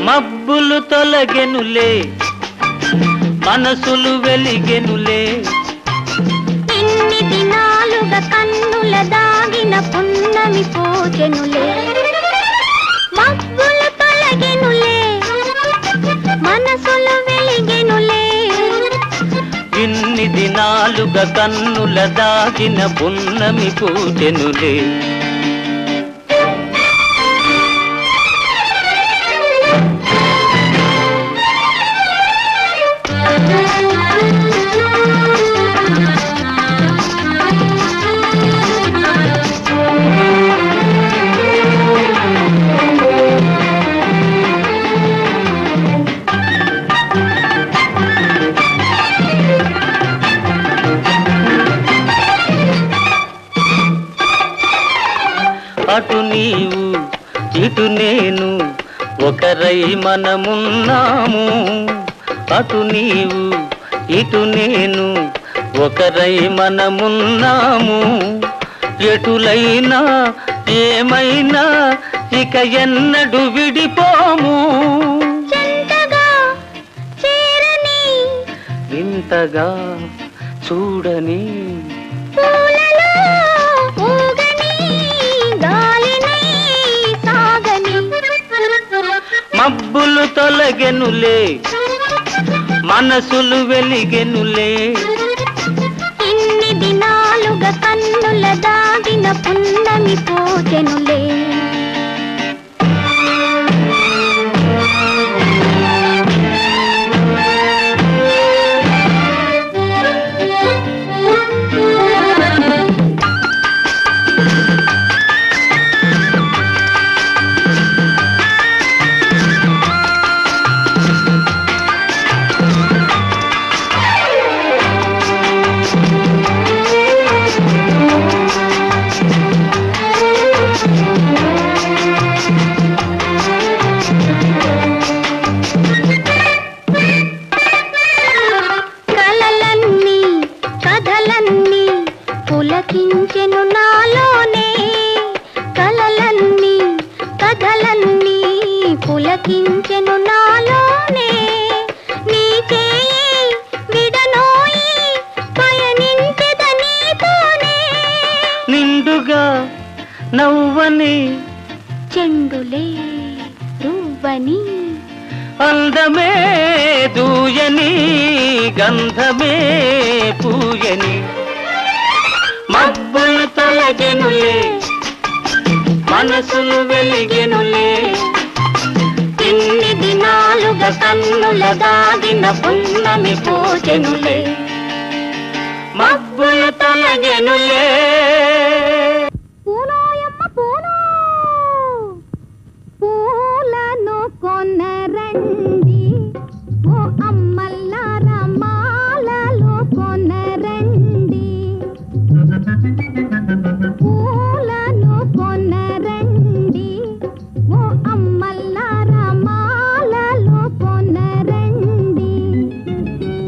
మబ్బులు తొలగెనులే మనసులు వెలిగెనులే ఇన్ని దినాలుగా కన్నుల దాగిన పున్నమి పోచెనులే మబ్బులు తొలగెనులే మనసులు వెలిగెనులే ఇన్ని దినాలుగా కన్నుల దాగిన పున్నమి పోచెనులే అటు నీవు ఇటు నేను ఒకరై మనమున్నాము అటు నీవు ఇటు నేను ఒకరై మనమున్నాము ఎటులైనా ఏమైనా ఇక ఎన్నడు విడిపోము చెంతగా చేరని ఇంతగా చూడని మబ్బులు తొలగెనులే మనసులు వెలిగెనులే ఇన్ని దినాలుగా కన్నుల దాగిన పున్నమి పోచెనులే పులకించెను నాలోనే కలలన్నీ కథలన్నీ పులకించెను నాలోనే నీకే విడనోయి పయనించెద నీతోనే నిండుగా నవ్వని చెండులే రువ్వని అందమే దూయని గంధమే పూయని మబ్బులు తొలగెనులే మనసులు వెలిగెనులే ఇన్ని దినాలుగా కన్నుల దాగిన పున్నమి పోచెనులే మబ్బులు తొలగెనులే